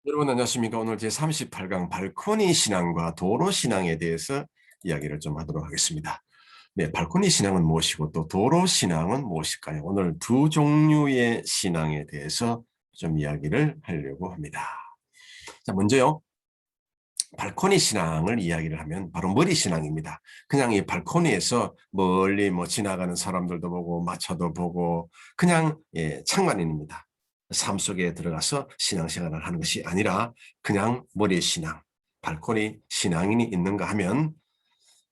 여러분 안녕하십니까? 오늘 제38강 발코니 신앙과 도로 신앙에 대해서 이야기를 좀 하도록 하겠습니다. 네, 발코니 신앙은 무엇이고 또 도로 신앙은 무엇일까요? 오늘 두 종류의 신앙에 대해서 좀 이야기를 하려고 합니다. 자, 먼저요. 발코니 신앙을 이야기를 하면 바로 머리 신앙입니다. 그냥 이 발코니에서 멀리 지나가는 사람들도 보고 마차도 보고 그냥 창만인입니다. 삶 속에 들어가서 신앙생활을 하는 것이 아니라 그냥 머리 신앙, 발코니 신앙인이 있는가 하면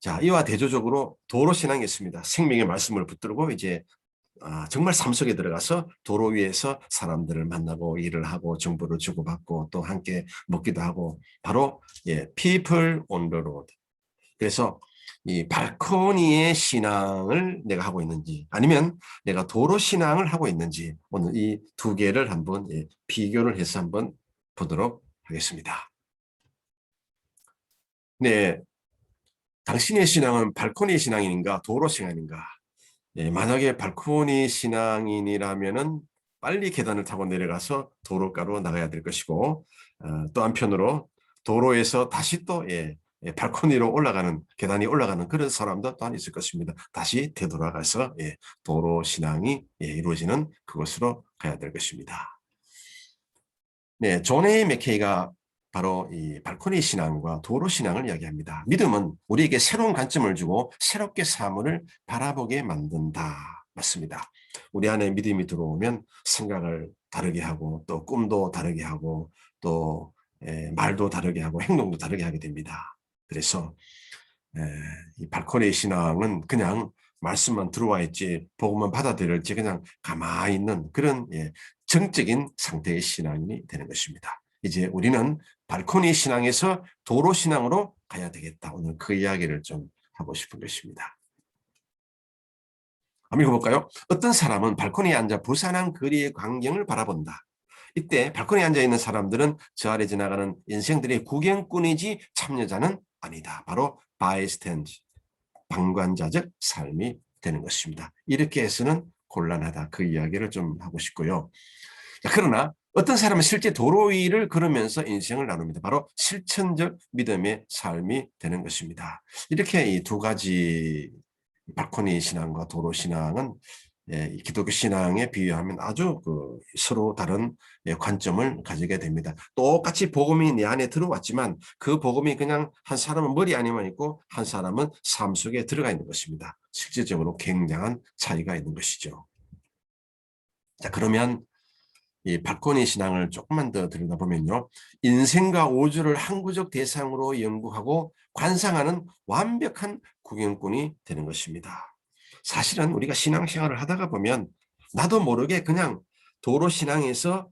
자, 이와 대조적으로 도로 신앙이 있습니다. 생명의 말씀을 붙들고 이제 정말 삶 속에 들어가서 도로 위에서 사람들을 만나고 일을 하고 정보를 주고받고 또 함께 먹기도 하고 바로 people on the road. 그래서 이 발코니의 신앙을 내가 하고 있는지 아니면 내가 도로 신앙을 하고 있는지 오늘 이 두 개를 한번 비교를 해서 한번 보도록 하겠습니다. 네, 당신의 신앙은 발코니 신앙인가 도로 신앙인가? 만약에 발코니 신앙인이라면은 빨리 계단을 타고 내려가서 도로가로 나가야 될 것이고, 또 한편으로 도로에서 다시 또 발코니로 올라가는 계단이 올라가는 그런 사람도 또한 있을 것입니다. 다시 되돌아가서 도로 신앙이 이루어지는 그것으로 가야 될 것입니다. 네, 존 A 맥케이가 바로 이 발코니 신앙과 도로 신앙을 이야기합니다. 믿음은 우리에게 새로운 관점을 주고 새롭게 사물을 바라보게 만든다. 맞습니다. 우리 안에 믿음이 들어오면 생각을 다르게 하고 또 꿈도 다르게 하고 또 말도 다르게 하고 행동도 다르게 하게 됩니다. 그래서 이 발코니 신앙은 그냥 말씀만 들어와 있지 복음만 받아들일지 그냥 가만히 있는 그런 정적인 상태의 신앙이 되는 것입니다. 이제 우리는 발코니 신앙에서 도로 신앙으로 가야 되겠다. 오늘 그 이야기를 좀 하고 싶은 것입니다. 한번 읽어볼까요? 어떤 사람은 발코니에 앉아 부산한 거리의 광경을 바라본다. 이때 발코니에 앉아 있는 사람들은 저 아래 지나가는 인생들의 구경꾼이지 참여자는 아니다. 바로 바이스탠드, 방관자적 삶이 되는 것입니다. 이렇게 해서는 곤란하다. 그 이야기를 좀 하고 싶고요. 자, 그러나 어떤 사람은 실제 도로 위를 걸으면서 인생을 나눕니다. 바로 실천적 믿음의 삶이 되는 것입니다. 이렇게 이 두 가지 발코니 신앙과 도로 신앙은 기독교 신앙에 비유하면 아주 서로 다른 관점을 가지게 됩니다. 똑같이 복음이 내 안에 들어왔지만 그 복음이 그냥 한 사람은 머리 안에만 있고 한 사람은 삶 속에 들어가 있는 것입니다. 실질적으로 굉장한 차이가 있는 것이죠. 자, 그러면 이 발코니 신앙을 조금만 더 들여다보면요. 인생과 우주를 항구적 대상으로 연구하고 관상하는 완벽한 구경꾼이 되는 것입니다. 사실은 우리가 신앙생활을 하다가 보면 나도 모르게 그냥 도로 신앙에서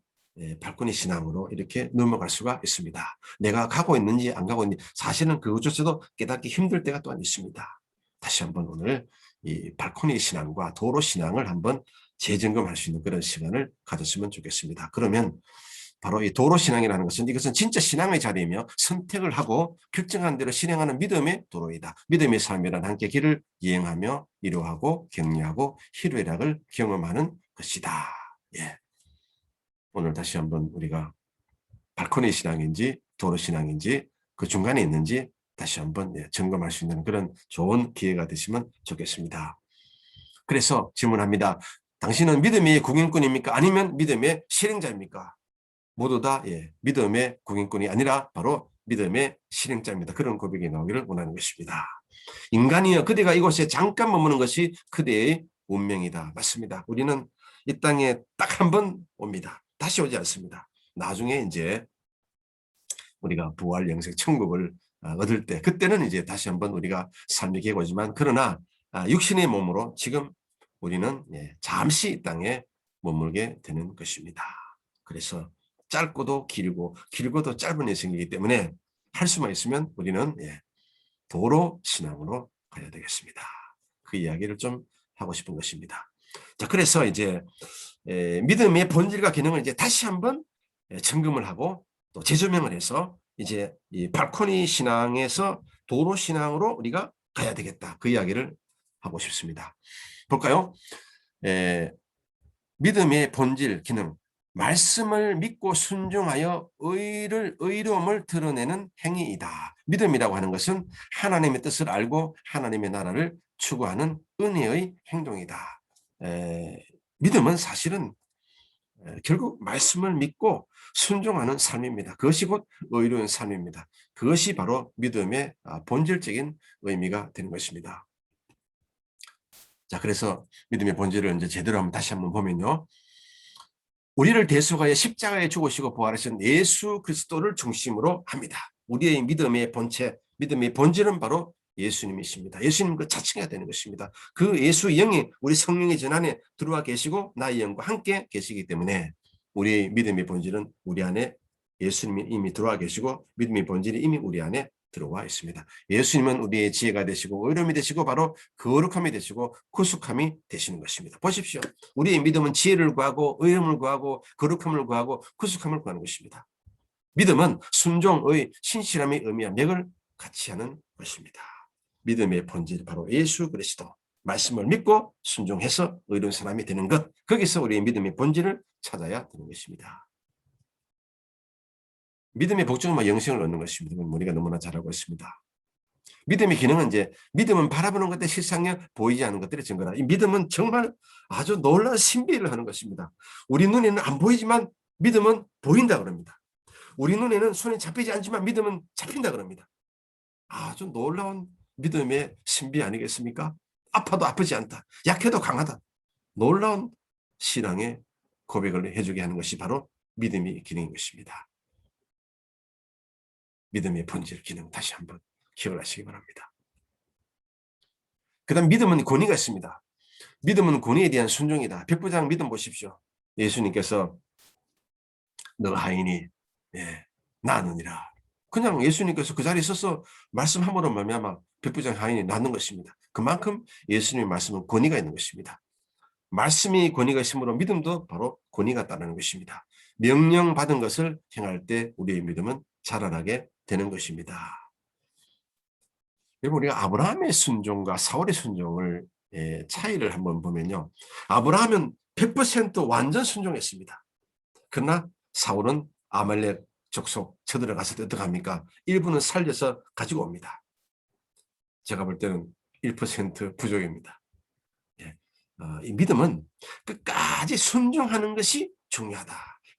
발코니 신앙으로 이렇게 넘어갈 수가 있습니다. 내가 가고 있는지 안 가고 있는지 사실은 그것조차도 깨닫기 힘들 때가 또한 있습니다. 다시 한번 오늘 이 발코니 신앙과 도로 신앙을 한번 재점검할 수 있는 그런 시간을 가졌으면 좋겠습니다. 그러면 바로 이 도로 신앙이라는 것은 이것은 진짜 신앙의 자리이며 선택을 하고 결정한 대로 실행하는 믿음의 도로이다. 믿음의 삶이란 함께 길을 이행하며 이루하고 격려하고 희로애락을 경험하는 것이다. 예. 오늘 다시 한번 우리가 발코니 신앙인지 도로 신앙인지 그 중간에 있는지 다시 한번 점검할 수 있는 그런 좋은 기회가 되시면 좋겠습니다. 그래서 질문합니다. 당신은 믿음의 구경꾼입니까? 아니면 믿음의 실행자입니까? 모두 다 믿음의 구경꾼이 아니라 바로 믿음의 실행자입니다. 그런 고백이 나오기를 원하는 것입니다. 인간이여 그대가 이곳에 잠깐 머무는 것이 그대의 운명이다. 맞습니다. 우리는 이 땅에 딱 한 번 옵니다. 다시 오지 않습니다. 나중에 이제 우리가 부활 영생 천국을 얻을 때 그때는 이제 다시 한번 우리가 삶이 계고지만 그러나 육신의 몸으로 지금 우리는 잠시 이 땅에 머물게 되는 것입니다. 그래서 짧고도 길고 길고도 짧은 인생이기 때문에 할 수만 있으면 우리는 도로 신앙으로 가야 되겠습니다. 그 이야기를 좀 하고 싶은 것입니다. 자, 그래서 이제 믿음의 본질과 기능을 이제 다시 한번 점검을 하고 또 재조명을 해서 이제 이 발코니 신앙에서 도로 신앙으로 우리가 가야 되겠다. 그 이야기를 하고 싶습니다. 볼까요? 믿음의 본질 기능. 말씀을 믿고 순종하여 의로움을 드러내는 행위이다. 믿음이라고 하는 것은 하나님의 뜻을 알고 하나님의 나라를 추구하는 은혜의 행동이다. 믿음은 사실은 결국 말씀을 믿고 순종하는 삶입니다. 그것이 곧 의로운 삶입니다. 그것이 바로 믿음의 본질적인 의미가 되는 것입니다. 자, 그래서 믿음의 본질을 이제 제대로 다시 한번 보면요. 우리를 대속하여 십자가에 죽으시고 부활하신 예수 그리스도를 중심으로 합니다. 우리의 믿음의 본체, 믿음의 본질은 바로 예수님이십니다. 예수님 그 자체가 되는 것입니다. 그 예수 영이 우리 성령의 전안에 들어와 계시고 나의 영과 함께 계시기 때문에 우리의 믿음의 본질은 우리 안에 예수님이 이미 들어와 계시고 믿음의 본질이 이미 우리 안에 들어와 있습니다. 예수님은 우리의 지혜가 되시고 의로움이 되시고 바로 거룩함이 되시고 구속함이 되시는 것입니다. 보십시오. 우리의 믿음은 지혜를 구하고 의로움을 구하고 거룩함을 구하고 구속함을 구하는 것입니다. 믿음은 순종의 신실함의 의미와 맥을 같이 하는 것입니다. 믿음의 본질 바로 예수 그리스도 말씀을 믿고 순종해서 의로운 사람이 되는 것, 거기서 우리의 믿음의 본질을 찾아야 되는 것입니다. 믿음의 복종은 영생을 얻는 것입니다. 우리가 너무나 잘 알고 있습니다. 믿음의 기능은 이제 믿음은 바라보는 것들 실상에 보이지 않는 것들의 증거다. 이 믿음은 정말 아주 놀라운 신비를 하는 것입니다. 우리 눈에는 안 보이지만 믿음은 보인다 그럽니다. 우리 눈에는 손이 잡히지 않지만 믿음은 잡힌다 그럽니다. 아주 놀라운 믿음의 신비 아니겠습니까? 아파도 아프지 않다. 약해도 강하다. 놀라운 신앙의 고백을 해주게 하는 것이 바로 믿음의 기능인 것입니다. 믿음의 본질 기능 다시 한번 기억을 하시기 바랍니다. 그 다음 믿음은 권위가 있습니다. 믿음은 권위에 대한 순종이다. 백부장 믿음 보십시오. 예수님께서 너가 하이니 나느니라. 그냥 예수님께서 그 자리에 서서 말씀함으로 말미암아 백부장 하인이 낳는 것입니다. 그만큼 예수님의 말씀은 권위가 있는 것입니다. 말씀이 권위가 있으므로 믿음도 바로 권위가 따르는 것입니다. 명령받은 것을 행할 때 우리의 믿음은 자라나게 되는 것입니다. 여러분 우리가 아브라함의 순종과 사울의 순종을 차이를 한번 보면요. 아브라함은 100% 완전 순종했습니다. 그러나 사울은 아말렉 족속 쳐들어갔을 때 어떻게 합니까? 일부는 살려서 가지고 옵니다. 제가 볼 때는 1% 부족입니다. 이 믿음은 끝까지 순종하는 것이 중요하다.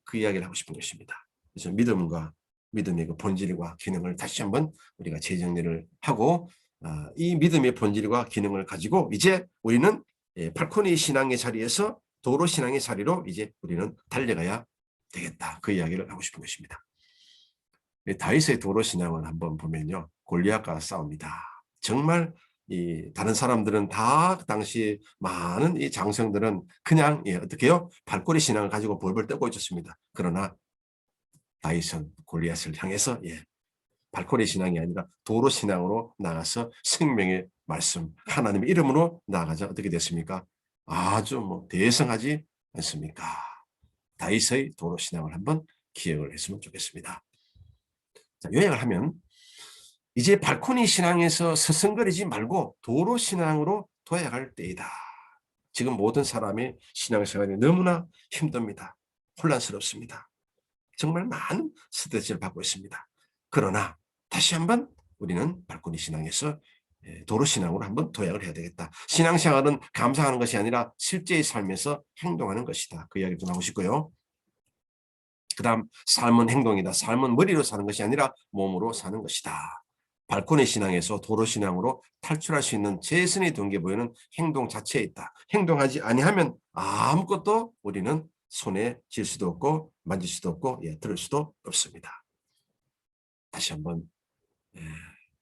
그 이야기를 하고 싶은 것입니다. 그래서 믿음과 믿음의 그 본질과 기능을 다시 한번 우리가 재정리를 하고 이 믿음의 본질과 기능을 가지고 이제 우리는 발코니 신앙의 자리에서 도로 신앙의 자리로 이제 우리는 달려가야 되겠다. 그 이야기를 하고 싶은 것입니다. 다윗의 도로 신앙을 한번 보면요. 골리앗과 싸웁니다. 정말 다른 사람들은 다 당시 많은 이 장성들은 그냥 어떻게요? 발꼬리 신앙을 가지고 벌벌 떨고 있었습니다. 그러나 다윗은 골리앗을 향해서 발코리 신앙이 아니라 도로 신앙으로 나가서 생명의 말씀 하나님의 이름으로 나가자 어떻게 됐습니까? 아주 대성하지 않습니까? 다윗의 도로 신앙을 한번 기억을 했으면 좋겠습니다. 자, 요약을 하면 이제 발코니 신앙에서 서성거리지 말고 도로 신앙으로 도약할 때이다. 지금 모든 사람의 신앙생활이 너무나 힘듭니다. 혼란스럽습니다. 정말 많은 스트레스를 받고 있습니다. 그러나 다시 한번 우리는 발코니 신앙에서 도로 신앙으로 한번 도약을 해야 되겠다. 신앙생활은 감상하는 것이 아니라 실제의 삶에서 행동하는 것이다. 그 이야기 좀 하고 싶고요. 그 다음 삶은 행동이다. 삶은 머리로 사는 것이 아니라 몸으로 사는 것이다. 발코니 신앙에서 도로 신앙으로 탈출할 수 있는 최선의 동기부여는 행동 자체에 있다. 행동하지 아니하면 아무것도 우리는 손에 쥘 수도 없고 만질 수도 없고 들을 수도 없습니다. 다시 한번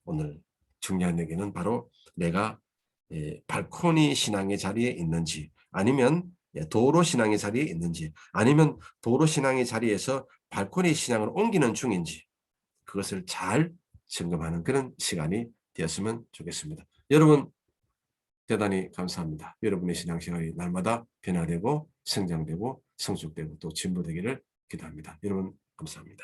오늘 중요한 얘기는 바로 내가 발코니 신앙의 자리에 있는지 아니면 도로 신앙의 자리에 있는지 아니면 도로 신앙의 자리에서 발코니 신앙으로 옮기는 중인지 그것을 잘 점검하는 그런 시간이 되었으면 좋겠습니다. 여러분 대단히 감사합니다. 여러분의 신앙생활이 날마다 변화되고 성장되고 성숙되고 또 진보되기를 기도합니다. 여러분 감사합니다.